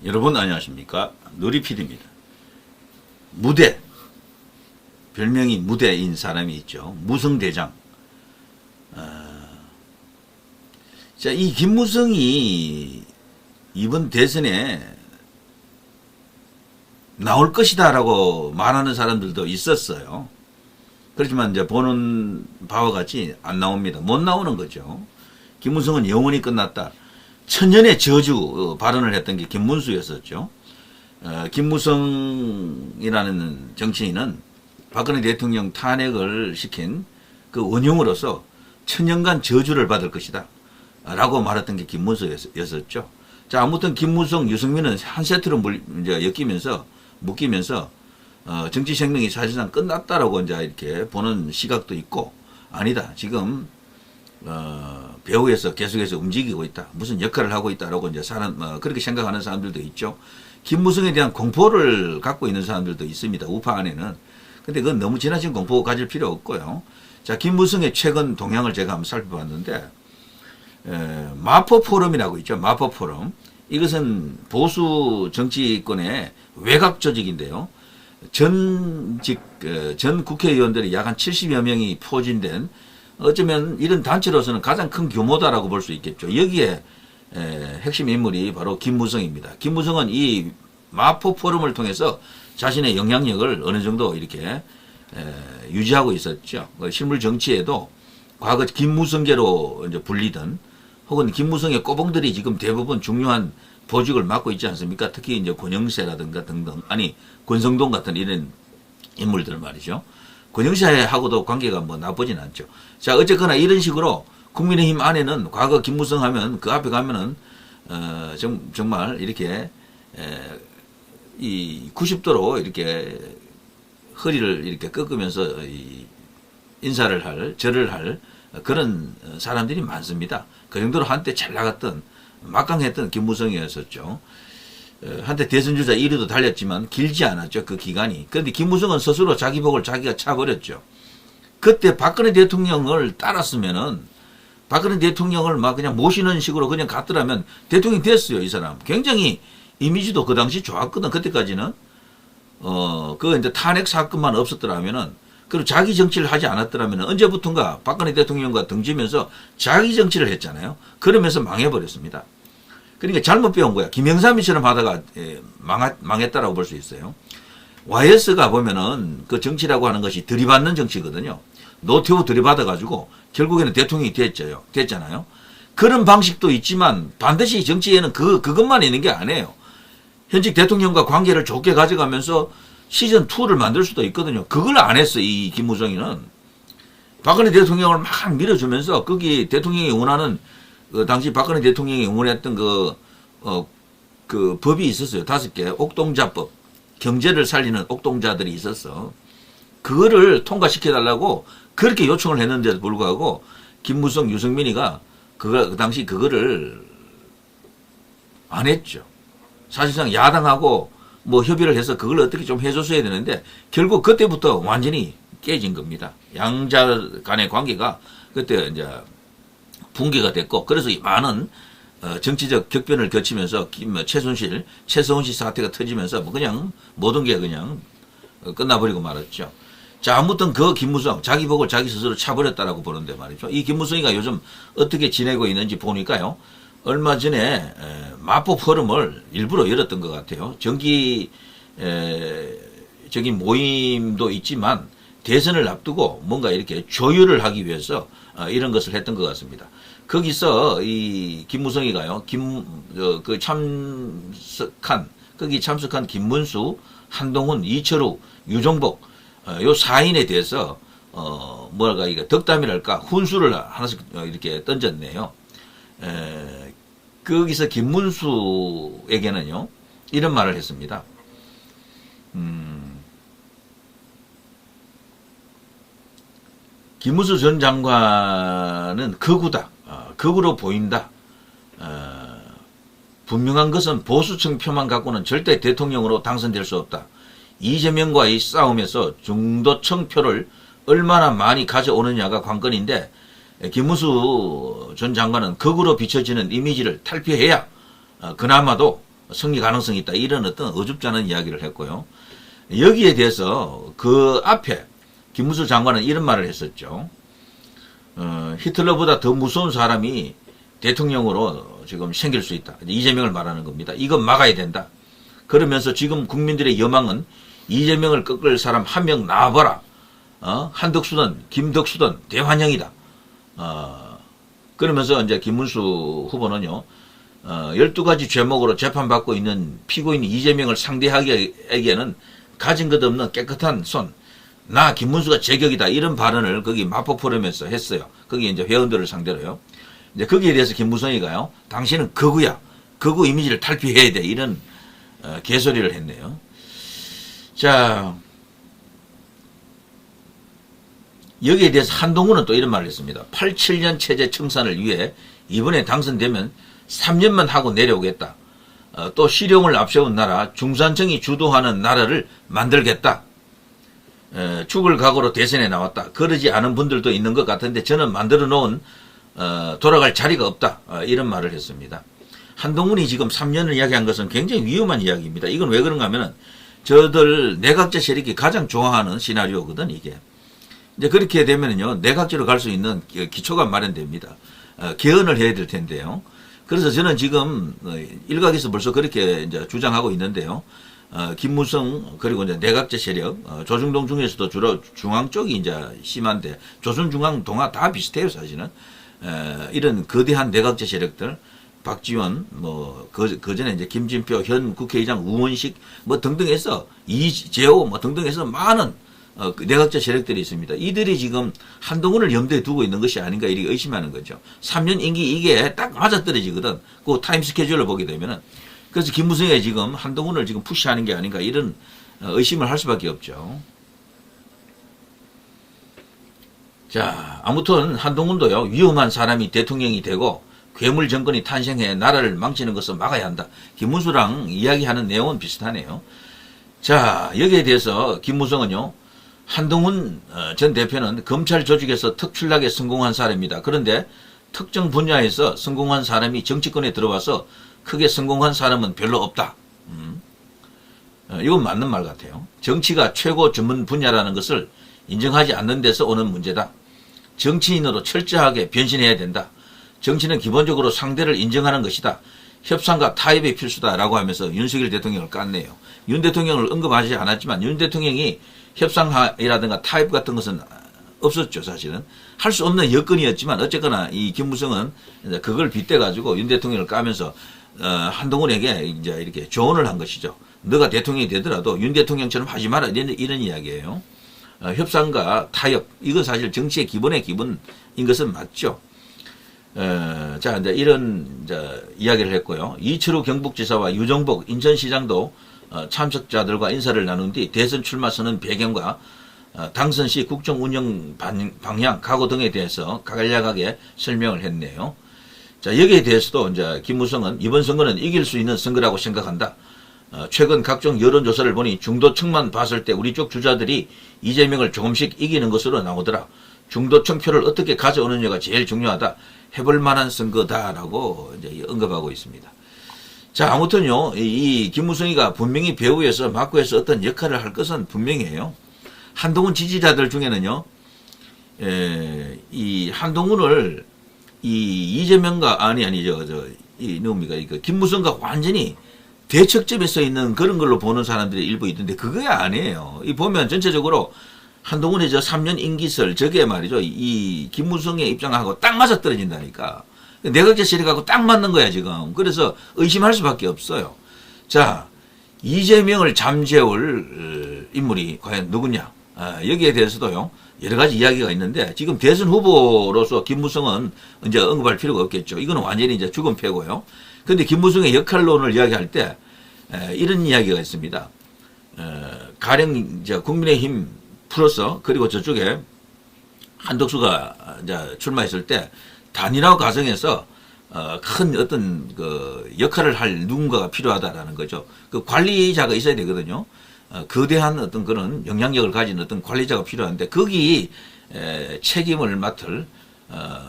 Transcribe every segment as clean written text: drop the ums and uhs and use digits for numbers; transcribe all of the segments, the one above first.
여러분 안녕하십니까? 누리PD입니다. 무대, 별명이 무대인 사람이 있죠. 무성대장. 자, 이 김무성이 이번 대선에 나올 것이다 라고 말하는 사람들도 있었어요. 그렇지만 이제 보는 바와 같이 안 나옵니다. 못 나오는 거죠. 김무성은 영원히 끝났다. 천년의 저주 발언을 했던 게 김문수였었죠. 김무성이라는 정치인은 박근혜 대통령 탄핵을 시킨 그 원흉으로서 천년간 저주를 받을 것이다 라고 말했던 게 김문수였었죠. 자, 아무튼 김무성, 유승민은 한 세트로 이제 묶이면서 정치 생명이 사실상 끝났다라고 이제 이렇게 보는 시각도 있고, 아니다, 지금 배후에서 계속해서 움직이고 있다, 무슨 역할을 하고 있다라고 이제 그렇게 생각하는 사람들도 있죠. 김무성에 대한 공포를 갖고 있는 사람들도 있습니다, 우파 안에는. 근데 그건 너무 지나친 공포 가질 필요 없고요. 자, 김무성의 최근 동향을 제가 한번 살펴봤는데, 마포 포럼이라고 있죠. 마포 포럼. 이것은 보수 정치권의 외곽 조직인데요. 전 국회의원들이 약 한 70여 명이 포진된, 어쩌면 이런 단체로서는 가장 큰 규모다라고 볼 수 있겠죠. 여기에 핵심 인물이 바로 김무성입니다. 김무성은 이 마포 포럼을 통해서 자신의 영향력을 어느 정도 이렇게 유지하고 있었죠. 실물 정치에도 과거 김무성계로 이제 불리던, 혹은 김무성의 꼬봉들이 지금 대부분 중요한 보직을 맡고 있지 않습니까? 특히 이제 권영세라든가 등등, 아니 권성동 같은 이런 인물들 말이죠. 권영세하고도 관계가 뭐 나쁘진 않죠. 자, 어쨌거나 이런 식으로 국민의힘 안에는 과거 김무성 하면 그 앞에 가면은 정말 이렇게 이 90도로 이렇게 허리를 이렇게 꺾으면서 절을 할 그런 사람들이 많습니다. 그 정도로 한때 잘 나갔던, 막강했던 김무성이었었죠. 한때 대선주자 1위도 달렸지만 길지 않았죠, 그 기간이. 그런데 김무성은 스스로 자기 복을 자기가 차버렸죠. 그때 박근혜 대통령을 따랐으면은, 박근혜 대통령을 막 그냥 모시는 식으로 그냥 갔더라면 대통령이 됐어요, 이 사람. 굉장히 이미지도 그 당시 좋았거든, 그때까지는. 그 이제 탄핵 사건만 없었더라면은, 그리고 자기 정치를 하지 않았더라면 언제부턴가 박근혜 대통령과 등지면서 자기 정치를 했잖아요. 그러면서 망해버렸습니다. 그러니까 잘못 배운 거야. 김영삼이처럼 하다가 망했다라고 볼 수 있어요. YS가 보면은 그 정치라고 하는 것이 들이받는 정치거든요. 노태우 들이받아가지고 결국에는 대통령이 됐잖아요. 그런 방식도 있지만 반드시 정치에는 그것만 있는 게 아니에요. 현직 대통령과 관계를 좋게 가져가면서 시즌2를 만들 수도 있거든요. 그걸 안 했어, 이 김무성이는. 박근혜 대통령을 막 밀어주면서, 거기 대통령이 원하는, 당시 박근혜 대통령이 원했던 그 법이 있었어요. 5개. 옥동자법. 경제를 살리는 옥동자들이 있었어. 그거를 통과시켜달라고 그렇게 요청을 했는데도 불구하고, 김무성, 유승민이가 그 당시 그거를 안 했죠. 사실상 야당하고 뭐 협의를 해서 그걸 어떻게 좀 해줬어야 되는데, 결국 그때부터 완전히 깨진 겁니다. 양자 간의 관계가 그때 이제 붕괴가 됐고, 그래서 많은 정치적 격변을 거치면서 최순실 사태가 터지면서 뭐 그냥 모든 게 그냥 끝나버리고 말았죠. 자, 아무튼 그 김무성, 자기 복을 자기 스스로 차버렸다라고 보는데 말이죠. 이 김무성이가 요즘 어떻게 지내고 있는지 보니까요, 얼마 전에 마포 포럼을 일부러 열었던 것 같아요. 정기적인 모임도 있지만 대선을 앞두고 뭔가 이렇게 조율을 하기 위해서 이런 것을 했던 것 같습니다. 거기서 이 김무성이가요, 거기 참석한 김문수, 한동훈, 이철우, 유정복, 요 4인에 대해서 이거 덕담이랄까 훈수를 하나씩 이렇게 던졌네요. 거기서 김문수에게는요, 이런 말을 했습니다. 김문수 전 장관은 극우다. 극우로 보인다. 분명한 것은 보수층 표만 갖고는 절대 대통령으로 당선될 수 없다. 이재명과의 싸움에서 중도층 표를 얼마나 많이 가져오느냐가 관건인데, 김문수 전 장관은 극으로 비춰지는 이미지를 탈피해야 그나마도 승리 가능성이 있다. 이런 어떤 어줍잖은 이야기를 했고요. 여기에 대해서 그 앞에 김문수 장관은 이런 말을 했었죠. 히틀러보다 더 무서운 사람이 대통령으로 지금 생길 수 있다. 이재명을 말하는 겁니다. 이건 막아야 된다. 그러면서 지금 국민들의 여망은 이재명을 꺾을 사람 한 명 나와봐라. 한덕수든 김덕수든 대환영이다. 그러면서 이제 김문수 후보는요, 12가지 죄목으로 재판받고 있는 피고인 이재명을 상대하기에는 가진 것 없는 깨끗한 손, 나 김문수가 제격이다. 이런 발언을 거기 마포 포럼에서 했어요. 거기 이제 회원들을 상대로요. 이제 거기에 대해서 김무성이가요, 당신은 거구야. 거구 이미지를 탈피해야 돼. 이런 개소리를 했네요. 자, 여기에 대해서 한동훈은 또 이런 말을 했습니다. 87년 체제 청산을 위해 이번에 당선되면 3년만 하고 내려오겠다. 또 실용을 앞세운 나라, 중산층이 주도하는 나라를 만들겠다. 죽을 각오로 대선에 나왔다. 그러지 않은 분들도 있는 것 같은데 저는 만들어 놓은 돌아갈 자리가 없다. 이런 말을 했습니다. 한동훈이 지금 3년을 이야기한 것은 굉장히 위험한 이야기입니다. 이건 왜 그런가 하면은 저들 내각제 세력이 가장 좋아하는 시나리오거든, 이게. 이제 그렇게 되면은요, 내각제로 갈 수 있는 기초가 마련됩니다. 개헌을 해야 될 텐데요. 그래서 저는 지금 일각에서 벌써 그렇게 이제 주장하고 있는데요. 김무성 그리고 이제 내각제 세력, 조중동 중에서도 주로 중앙 쪽이 이제 심한데 조선중앙 동아 다 비슷해요, 사실은. 이런 거대한 내각제 세력들, 박지원, 그전에 이제 김진표, 현 국회의장 우원식, 등등 해서, 이재호, 등등 해서 많은, 내각제 세력들이 있습니다. 이들이 지금 한동훈을 염두에 두고 있는 것이 아닌가 이렇게 의심하는 거죠. 3년 임기 이게 딱 맞아떨어지거든. 그 타임 스케줄을 보게 되면은. 그래서 김무성이 지금 한동훈을 지금 푸시하는 게 아닌가 이런 의심을 할 수밖에 없죠. 자, 아무튼 한동훈도요, 위험한 사람이 대통령이 되고 괴물 정권이 탄생해 나라를 망치는 것을 막아야 한다. 김문수랑 이야기하는 내용은 비슷하네요. 자, 여기에 대해서 김무성은요, 한동훈 전 대표는 검찰 조직에서 특출나게 성공한 사람입니다. 그런데 특정 분야에서 성공한 사람이 정치권에 들어와서 크게 성공한 사람은 별로 없다. 이건 맞는 말 같아요. 정치가 최고 전문 분야라는 것을 인정하지 않는 데서 오는 문제다. 정치인으로 철저하게 변신해야 된다. 정치는 기본적으로 상대를 인정하는 것이다. 협상과 타협이 필수다라고 하면서 윤석열 대통령을 깠네요. 윤 대통령을 언급하지 않았지만 윤 대통령이 협상이라든가 타협 같은 것은 없었죠, 사실은. 할 수 없는 여건이었지만 어쨌거나 이 김무성은 그걸 빗대가지고 윤 대통령을 까면서 한동훈에게 이제 이렇게 조언을 한 것이죠. 너가 대통령이 되더라도 윤 대통령처럼 하지 마라. 이런 이야기예요. 협상과 타협, 이건 사실 정치의 기본의 기본인 것은 맞죠. 자, 이제 이런 이야기를 했고요. 이철우 경북지사와 유정복 인천시장도 참석자들과 인사를 나눈 뒤 대선 출마 선언 배경과 당선 시 국정 운영 방향, 각오 등에 대해서 간략하게 설명을 했네요. 자, 여기에 대해서도 이제 김무성은 이번 선거는 이길 수 있는 선거라고 생각한다. 최근 각종 여론조사를 보니 중도층만 봤을 때 우리 쪽 주자들이 이재명을 조금씩 이기는 것으로 나오더라. 중도층 표를 어떻게 가져오느냐가 제일 중요하다. 해볼 만한 선거다라고 이제 언급하고 있습니다. 자, 아무튼요, 이 김무성이가 분명히 배후에서 막구에서 어떤 역할을 할 것은 분명해요. 한동훈 지지자들 중에는요, 이 한동훈을 이재명과 누굽니까? 김무성과 완전히 대척점에 서 있는 그런 걸로 보는 사람들이 일부 있던데 그거야 아니에요. 이 보면 전체적으로 한동훈의 3년 임기설 저게 말이죠. 이 김무성의 입장하고 딱 맞아 떨어진다니까. 내각제 세력하고 딱 맞는 거야 지금. 그래서 의심할 수밖에 없어요. 자, 이재명을 잠재울 인물이 과연 누구냐? 여기에 대해서도요, 여러 가지 이야기가 있는데 지금 대선 후보로서 김무성은 이제 언급할 필요가 없겠죠. 이거는 완전히 이제 죽은 패고요. 그런데 김무성의 역할론을 이야기할 때 이런 이야기가 있습니다. 가령 이제 국민의힘 플러스 그리고 저쪽에 한덕수가 이제 출마했을 때 단일화 과정에서 큰 어떤 그 역할을 할 누군가가 필요하다라는 거죠. 그 관리자가 있어야 되거든요. 거대한 어떤 그런 영향력을 가진 어떤 관리자가 필요한데 거기 책임을 맡을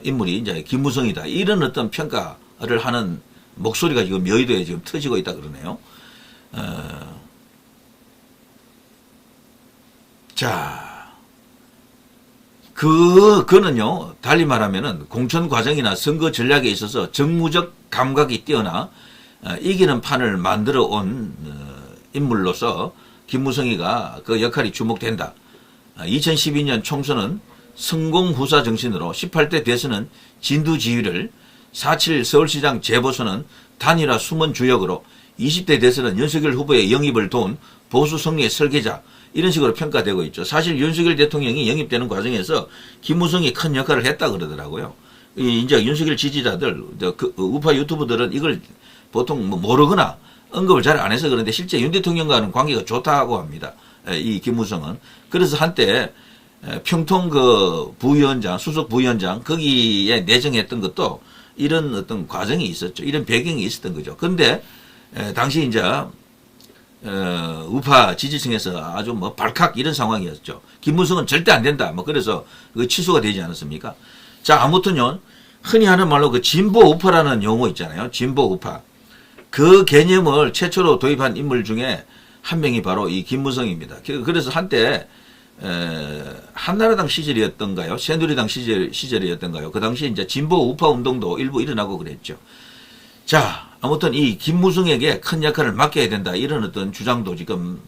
인물이 이제 김무성이다. 이런 어떤 평가를 하는 목소리가 지금 여의도에 지금 터지고 있다 그러네요. 자, 그는요, 달리 말하면은 공천 과정이나 선거 전략에 있어서 정무적 감각이 뛰어나 이기는 판을 만들어 온 인물로서 김무성이가 그 역할이 주목된다. 2012년 총선은 성공후사 정신으로 18대 대선은 진두지휘를, 4.7 서울시장 재보선은 단일화 숨은 주역으로 20대 대선은 윤석열 후보의 영입을 도운 보수 승리의 설계자, 이런 식으로 평가되고 있죠. 사실 윤석열 대통령이 영입되는 과정에서 김무성이 큰 역할을 했다 그러더라고요. 이제 윤석열 지지자들, 우파 유튜브들은 이걸 보통 모르거나 언급을 잘 안 해서 그런데 실제 윤 대통령과는 관계가 좋다고 합니다. 이 김무성은. 그래서 한때 평통 그 부위원장, 수석 부위원장 거기에 내정했던 것도 이런 어떤 과정이 있었죠. 이런 배경이 있었던 거죠. 근데 당시 이제 우파 지지층에서 아주 뭐 발칵 이런 상황이었죠. 김무성은 절대 안 된다. 뭐 그래서 그 취소가 되지 않았습니까? 자, 아무튼요, 흔히 하는 말로 그 진보 우파라는 용어 있잖아요. 진보 우파. 그 개념을 최초로 도입한 인물 중에 한 명이 바로 이 김무성입니다. 그래서 한때 한나라당 시절이었던가요? 새누리당 시절이었던가요? 그 당시 이제 진보 우파 운동도 일부 일어나고 그랬죠. 자, 아무튼 이 김무성에게 큰 역할을 맡겨야 된다. 이런 어떤 주장도 지금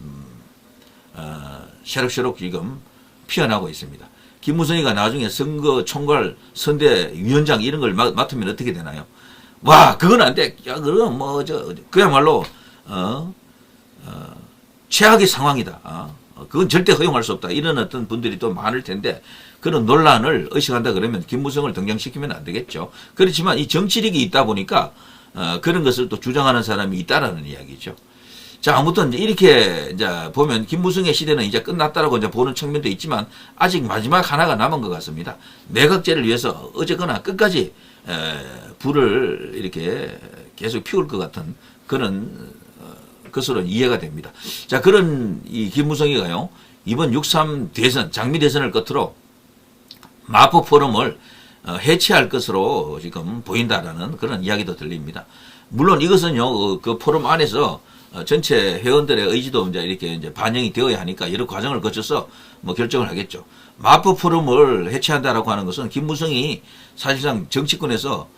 새록새록 지금 피어나고 있습니다. 김무성이가 나중에 선거 총괄 선대위원장 이런 걸 맡으면 어떻게 되나요? 와, 그건 안 돼. 야, 그건 그야말로 최악의 상황이다. 그건 절대 허용할 수 없다. 이런 어떤 분들이 또 많을 텐데 그런 논란을 의식한다 그러면 김무성을 등장시키면 안 되겠죠. 그렇지만 이 정치력이 있다 보니까 그런 것을 또 주장하는 사람이 있다라는 이야기죠. 자, 아무튼 이렇게 이제 보면 김무성의 시대는 이제 끝났다라고 이제 보는 측면도 있지만 아직 마지막 하나가 남은 것 같습니다. 내각제를 위해서 어쨌거나 끝까지 불을 이렇게 계속 피울 것 같은 그런 것으로 이해가 됩니다. 자, 그런 이 김무성이가요, 이번 6.3 대선, 장미 대선을 끝으로 마포 포럼을 해체할 것으로 지금 보인다라는 그런 이야기도 들립니다. 물론 이것은요, 그 포럼 안에서 전체 회원들의 의지도 이제 반영이 되어야 하니까 여러 과정을 거쳐서 뭐 결정을 하겠죠. 마포 포럼을 해체한다라고 하는 것은 김무성이 사실상 정치권에서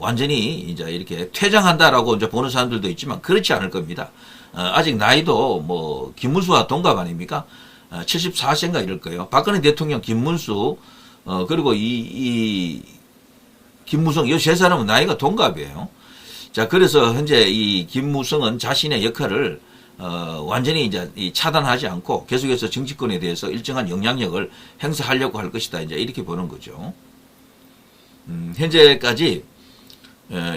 완전히 이제 이렇게 퇴장한다라고 이제 보는 사람들도 있지만 그렇지 않을 겁니다. 아직 나이도 뭐 김문수와 동갑 아닙니까? 74세인가 이럴 거예요. 박근혜 대통령 김문수, 그리고 이 김무성, 이 세 사람은 나이가 동갑이에요. 자, 그래서 현재 이 김무성은 자신의 역할을 완전히 이제 차단하지 않고 계속해서 정치권에 대해서 일정한 영향력을 행사하려고 할 것이다. 이제 이렇게 보는 거죠. 현재까지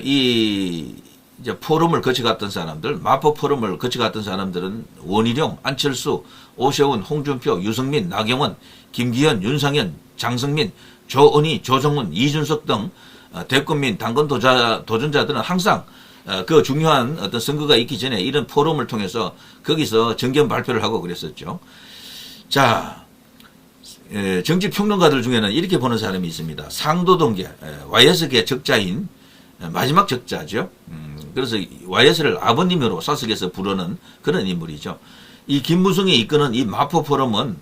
이 이제 포럼을 거쳐갔던 사람들, 마포 포럼을 거쳐갔던 사람들은 원희룡, 안철수, 오세훈, 홍준표, 유승민, 나경원, 김기현, 윤상현, 장성민, 조은희, 조정문, 이준석 등 대권민 당권 도전자들은 항상 그 중요한 어떤 선거가 있기 전에 이런 포럼을 통해서 거기서 정견 발표를 하고 그랬었죠. 자, 정치평론가들 중에는 이렇게 보는 사람이 있습니다. 상도동계, YS계 적자인 마지막 적자죠. 그래서 YS를 아버님으로 사석에서 부르는 그런 인물이죠. 이 김무성이 이끄는 이 마포 포럼은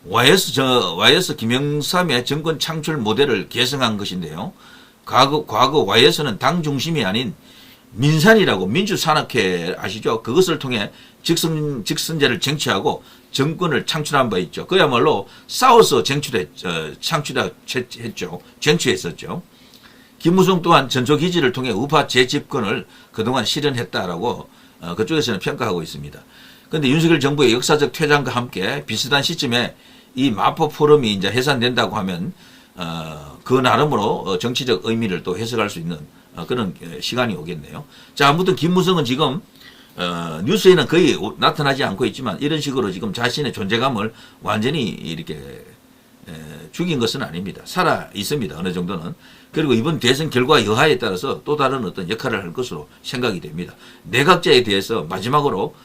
YS 김영삼의 정권 창출 모델을 계승한 것인데요. 과거 YS는 당 중심이 아닌 민산이라고 민주산업회 아시죠? 그것을 통해 직선제를 쟁취하고 정권을 창출한 바 있죠. 그야말로 싸워서 쟁취했었죠. 김무성 또한 전초기지를 통해 우파 재집권을 그동안 실현했다라고 그쪽에서는 평가하고 있습니다. 그런데 윤석열 정부의 역사적 퇴장과 함께 비슷한 시점에 이 마포 포럼이 이제 해산된다고 하면 그 나름으로 정치적 의미를 또 해석할 수 있는 그런 시간이 오겠네요. 자, 아무튼 김무성은 지금 뉴스에는 거의 나타나지 않고 있지만 이런 식으로 지금 자신의 존재감을 완전히 이렇게 죽인 것은 아닙니다. 살아 있습니다. 어느 정도는. 그리고 이번 대선 결과 여하에 따라서 또 다른 어떤 역할을 할 것으로 생각이 됩니다. 내각제에 대해서 마지막으로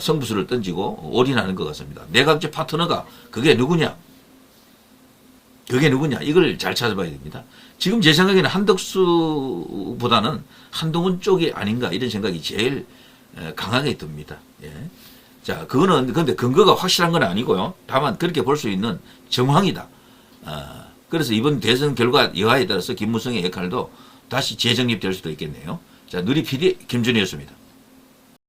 승부수를 던지고 올인하는 것 같습니다. 내각제 파트너가 그게 누구냐? 이걸 잘 찾아봐야 됩니다. 지금 제 생각에는 한덕수보다는 한동훈 쪽이 아닌가 이런 생각이 제일 강하게 듭니다. 예. 자, 그거는 근데 근거가 확실한 건 아니고요. 다만 그렇게 볼 수 있는 정황이다. 그래서 이번 대선 결과 여하에 따라서 김무성의 역할도 다시 재정립될 수도 있겠네요. 자, 누리 PD 김준희였습니다.